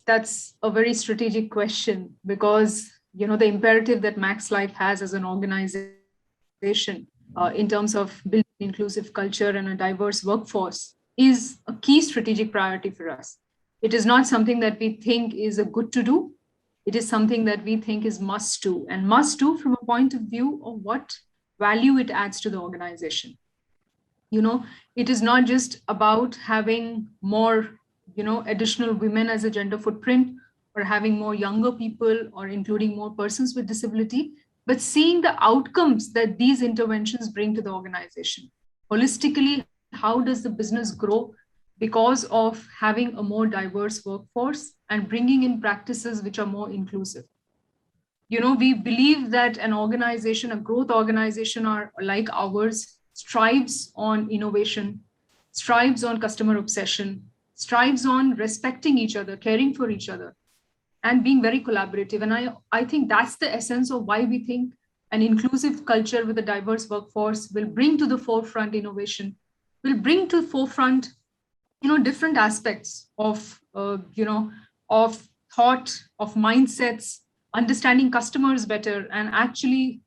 that's a very strategic question, because the imperative that Max Life has as an organization in terms of building inclusive culture and a diverse workforce is a key strategic priority for us. It is not something that we think is a good to do. It is something that we think is must do, and must do from a point of view of what value it adds to the organization. It is not just about having more, additional women as a gender footprint, or having more younger people, or including more persons with disability, but seeing the outcomes that these interventions bring to the organization. Holistically, how does the business grow because of having a more diverse workforce and bringing in practices which are more inclusive? We believe that an organization, a growth organization like ours, strives on innovation, strives on customer obsession, strives on respecting each other, caring for each other, and being very collaborative. And I think that's the essence of why we think an inclusive culture with a diverse workforce will bring to the forefront innovation, will bring to the forefront, different aspects of, of thought, of mindsets, understanding customers better, and actually,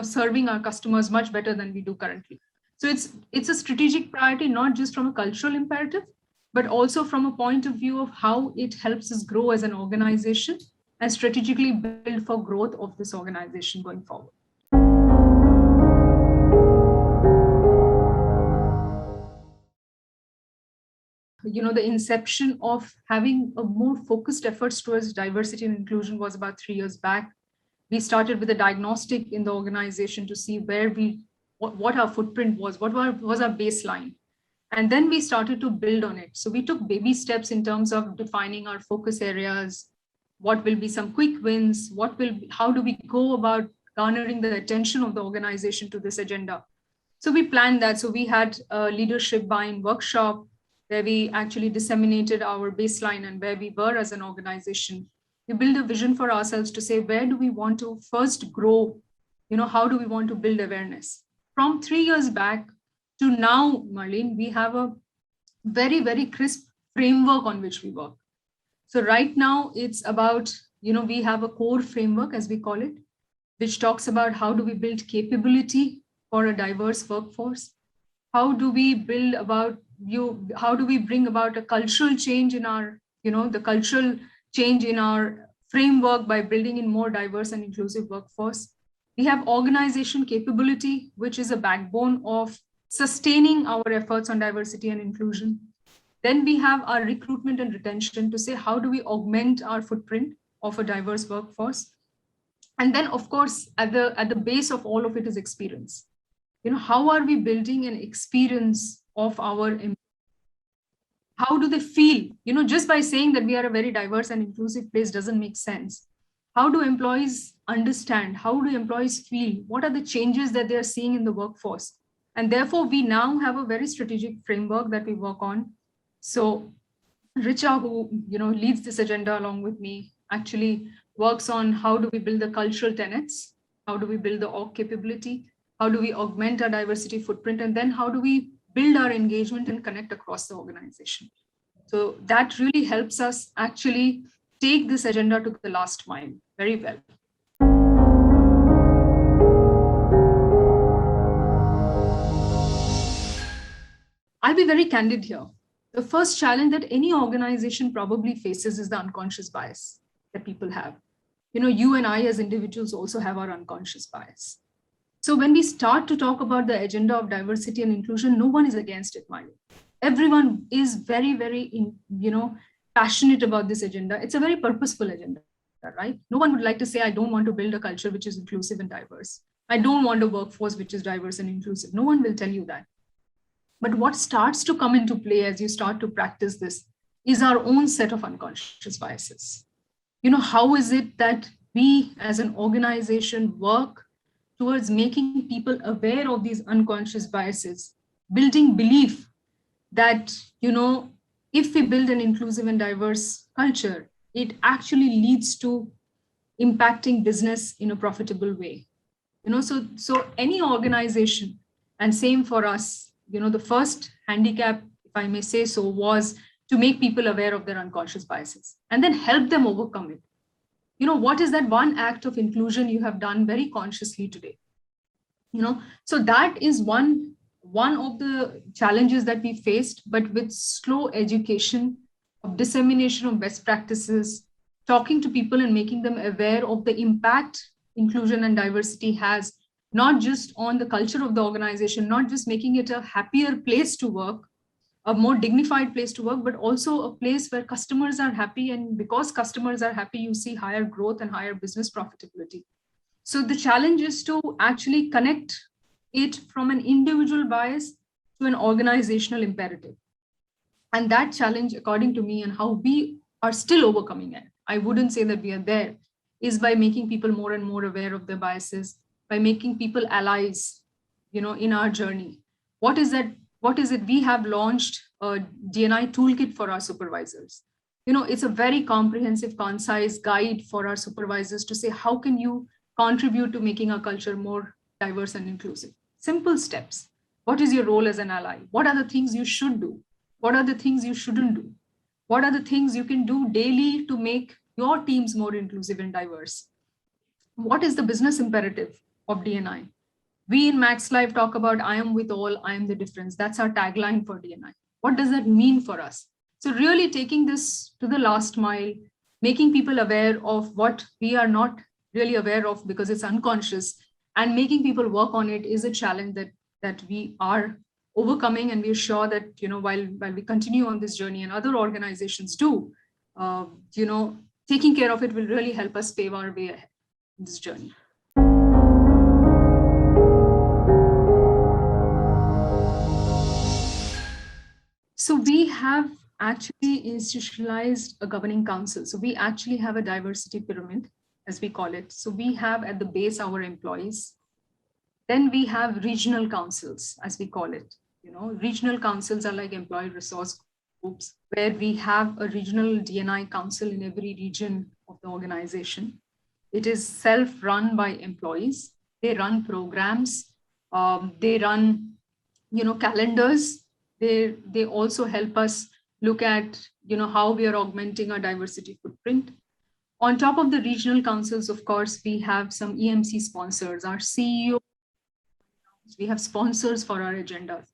serving our customers much better than we do currently. So it's a strategic priority, not just from a cultural imperative, but also from a point of view of how it helps us grow as an organization and strategically build for growth of this organization going forward. The inception of having a more focused efforts towards diversity and inclusion was about 3 years back. We started with a diagnostic in the organization to see what our footprint was, what was our baseline. And then we started to build on it. So we took baby steps in terms of defining our focus areas, what will be some quick wins, how do we go about garnering the attention of the organization to this agenda. So we planned that. So we had a leadership buy-in workshop where we actually disseminated our baseline and where we were as an organization. We built a vision for ourselves to say, where do we want to first grow? How do we want to build awareness? From 3 years back to now, Marlene, we have a very, very crisp framework on which we work. So right now it's about, we have a core framework, as we call it, which talks about how do we build capability for a diverse workforce? How do we bring about a cultural change in our, the cultural change in our framework by building in more diverse and inclusive workforce? We have organization capability, which is a backbone of sustaining our efforts on diversity and inclusion. Then we have our recruitment and retention to say, how do we augment our footprint of a diverse workforce? And then, of course, at the base of all of it is experience. How are we building an experience of our employees? How do they feel? Just by saying that we are a very diverse and inclusive place doesn't make sense. How do employees understand? How do employees feel? What are the changes that they're seeing in the workforce? And therefore, we now have a very strategic framework that we work on. So Richa, who leads this agenda along with me, actually works on how do we build the cultural tenets? How do we build the org capability? How do we augment our diversity footprint? And then how do we build our engagement and connect across the organization? So that really helps us actually take this agenda to the last mile very well. I'll be very candid here. The first challenge that any organization probably faces is the unconscious bias that people have. You and I as individuals also have our unconscious bias. So when we start to talk about the agenda of diversity and inclusion, no one is against it, Maya. Everyone is very, very, passionate about this agenda. It's a very purposeful agenda, right? No one would like to say, I don't want to build a culture which is inclusive and diverse. I don't want a workforce which is diverse and inclusive. No one will tell you that. But what starts to come into play as you start to practice this is our own set of unconscious biases. How is it that we as an organization work towards making people aware of these unconscious biases, building belief that, if we build an inclusive and diverse culture, it actually leads to impacting business in a profitable way. So any organization, and same for us, the first handicap, if I may say so, was to make people aware of their unconscious biases and then help them overcome it. What is that one act of inclusion you have done very consciously today? So that is one of the challenges that we faced, but with slow education of dissemination of best practices, talking to people and making them aware of the impact inclusion and diversity has, not just on the culture of the organization, not just making it a happier place to work, a more dignified place to work, but also a place where customers are happy. And because customers are happy, you see higher growth and higher business profitability. So the challenge is to actually connect it from an individual bias to an organizational imperative. And that challenge, according to me, and how we are still overcoming it, I wouldn't say that we are there, is by making people more and more aware of their biases, by making people allies, in our journey. What is it? We have launched a D&I toolkit for our supervisors. It's a very comprehensive, concise guide for our supervisors to say, how can you contribute to making our culture more diverse and inclusive? Simple steps. What is your role as an ally? What are the things you should do? What are the things you shouldn't do? What are the things you can do daily to make your teams more inclusive and diverse? What is the business imperative of D&I? We in Max Life talk about, I am with all, I am the difference. That's our tagline for D&I. What does that mean for us? So really taking this to the last mile, making people aware of what we are not really aware of because it's unconscious, and making people work on it is a challenge that we are overcoming. And we're sure that, while we continue on this journey and other organizations do, taking care of it will really help us pave our way ahead in this journey. So we have actually institutionalized a governing council. So we actually have a diversity pyramid, as we call it. So we have at the base our employees. Then we have regional councils, as we call it. Regional councils are like employee resource groups, where we have a regional D&I council in every region of the organization. It is self-run by employees. They run programs. They run, calendars. They also help us look at, how we are augmenting our diversity footprint. On top of the regional councils, of course, we have some EMC sponsors, our CEO. We have sponsors for our agendas.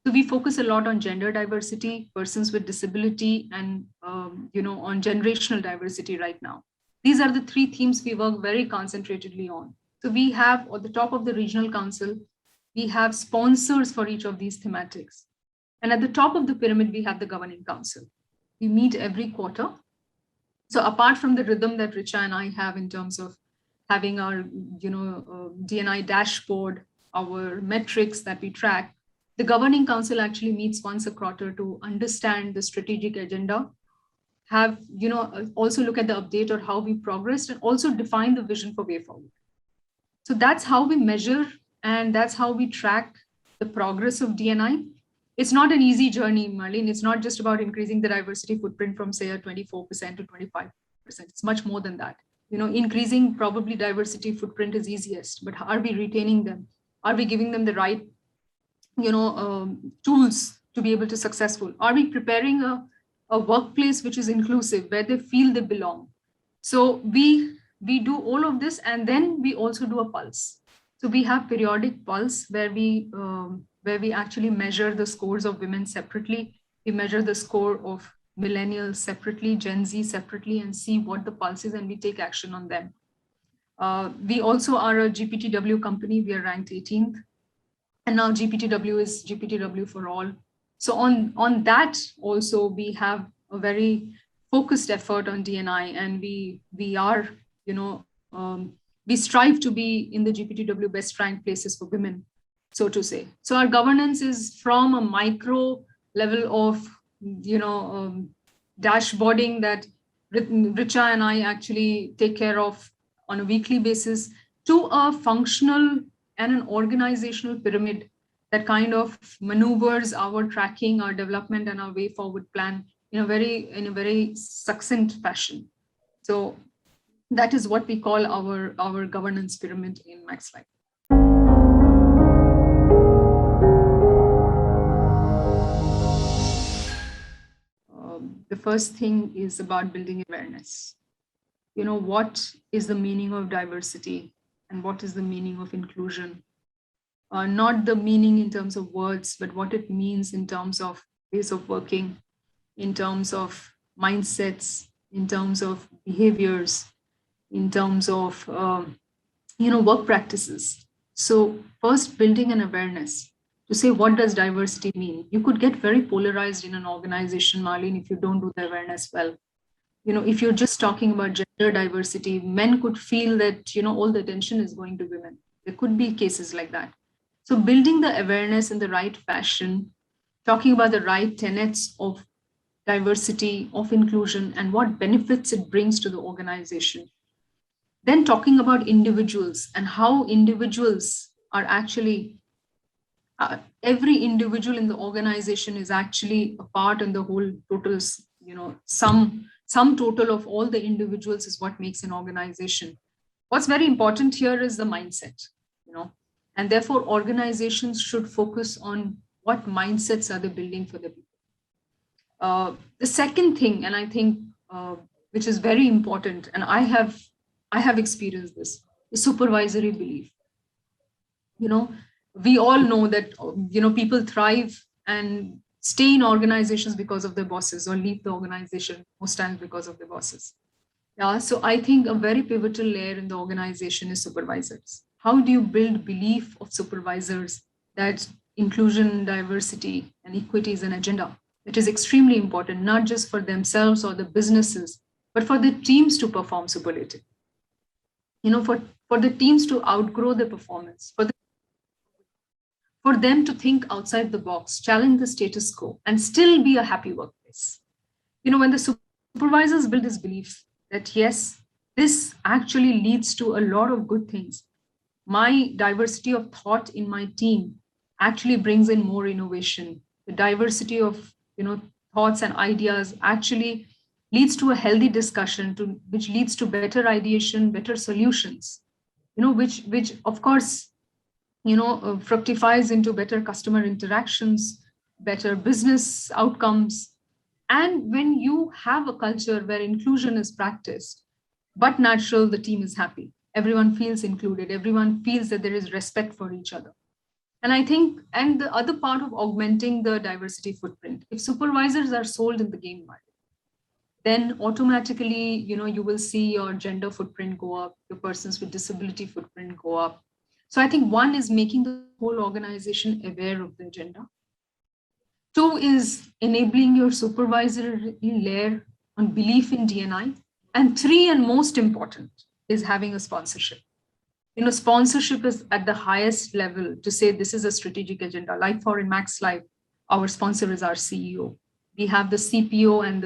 So we focus a lot on gender diversity, persons with disability, and, on generational diversity right now. These are the three themes we work very concentratedly on. So we have, at the top of the regional council, we have sponsors for each of these thematics. And at the top of the pyramid, we have the governing council. We meet every quarter. So apart from the rhythm that Richa and I have in terms of having our, D&I dashboard, our metrics that we track, the governing council actually meets once a quarter to understand the strategic agenda, have, also look at the update or how we progressed, and also define the vision for way forward. So that's how we measure, and that's how we track the progress of D&I. It's not an easy journey, Marlene. It's not just about increasing the diversity footprint from, say, a 24% to 25%. It's much more than that. Increasing probably diversity footprint is easiest, but are we retaining them? Are we giving them the right, tools to be able to successful? Are we preparing a workplace which is inclusive, where they feel they belong? So we do all of this, and then we also do a pulse. So we have periodic pulse where we actually measure the scores of women separately. We measure the score of millennials separately, Gen Z separately, and see what the pulse is, and we take action on them. We also are a GPTW company. We are ranked 18th. And now GPTW is GPTW for all. So on that also, we have a very focused effort on D&I, and we are, we strive to be in the GPTW best ranked places for women, so to say. So our governance is from a micro level of, dashboarding that Richa and I actually take care of on a weekly basis, to a functional and an organizational pyramid that kind of maneuvers our tracking, our development, and our way forward plan in a very succinct fashion. So that is what we call our governance pyramid in Max Life. first thing is about building awareness. What is the meaning of diversity and what is the meaning of inclusion? Not the meaning in terms of words, but what it means in terms of ways of working, in terms of mindsets, in terms of behaviors, in terms of work practices. So first, building an awareness to say, what does diversity mean? You could get very polarized in an organization, Marlene, if you don't do the awareness well. If you're just talking about gender diversity, men could feel that all the attention is going to women. There could be cases like that. So building the awareness in the right fashion, talking about the right tenets of diversity, of inclusion, and what benefits it brings to the organization. Then talking about individuals and how individuals are actually, every individual in the organization is actually a part in the whole total, some total of all the individuals is what makes an organization. What's very important here is the mindset, and therefore organizations should focus on what mindsets are they building for the people. The second thing, and I think which is very important, and I have experienced this, is supervisory belief. We all know that people thrive and stay in organizations because of their bosses, or leave the organization most times because of their bosses. Yeah, so I think a very pivotal layer in the organization is supervisors. How do you build belief of supervisors that inclusion, diversity, and equity is an agenda? It is extremely important, not just for themselves or the businesses, but for the teams to perform superlative. For the teams to outgrow their performance, for them to think outside the box, challenge the status quo, and still be a happy workplace. When the supervisors build this belief that, yes, this actually leads to a lot of good things. My diversity of thought in my team actually brings in more innovation. The diversity of thoughts and ideas actually leads to a healthy discussion, which leads to better ideation, better solutions, which of course fructifies into better customer interactions, better business outcomes. And when you have a culture where inclusion is practiced, but natural, the team is happy. Everyone feels included. Everyone feels that there is respect for each other. And I think, and the other part of augmenting the diversity footprint, if supervisors are sold in the game market, then automatically, you will see your gender footprint go up, your persons with disability footprint go up. So I think one is making the whole organization aware of the agenda. Two is enabling your supervisory layer on belief in D&I. And three, and most important, is having a sponsorship. Sponsorship is at the highest level to say this is a strategic agenda. Like for in Max Life, our sponsor is our CEO. We have the CPO and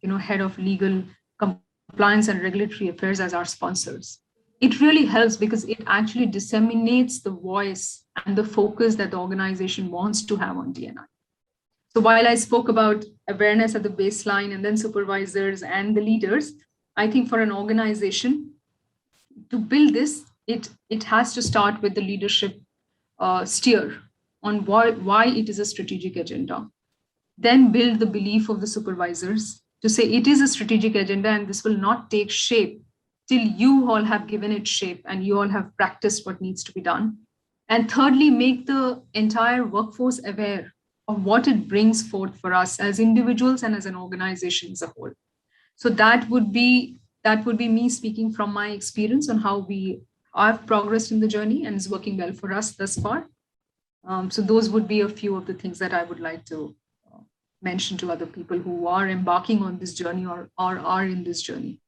the head of legal compliance and regulatory affairs as our sponsors. It really helps because it actually disseminates the voice and the focus that the organization wants to have on D&I. So while I spoke about awareness at the baseline and then supervisors and the leaders, I think for an organization to build this, it has to start with the leadership steer on why it is a strategic agenda. Then build the belief of the supervisors to say it is a strategic agenda and this will not take shape till you all have given it shape and you all have practiced what needs to be done. And thirdly, make the entire workforce aware of what it brings forth for us as individuals and as an organization as a whole. So that would be me speaking from my experience on how we have progressed in the journey and is working well for us thus far. So those would be a few of the things that I would like to mention to other people who are embarking on this journey or are in this journey.